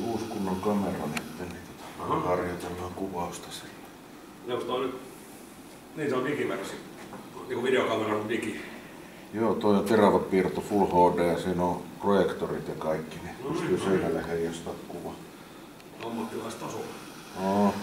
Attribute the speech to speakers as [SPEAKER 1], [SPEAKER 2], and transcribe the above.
[SPEAKER 1] uusi kunnon kamera nyt, niin harjoitellaan kuvausta sillä.
[SPEAKER 2] Onko toi nyt, niin se on digiversio, niinku videokameran digi?
[SPEAKER 1] Joo, toi on terava piirto Full HD ja siinä on projektorit ja kaikki, niin pystyy seinälle heijastaa kuva.
[SPEAKER 2] Ammattilaistasolla.
[SPEAKER 1] No.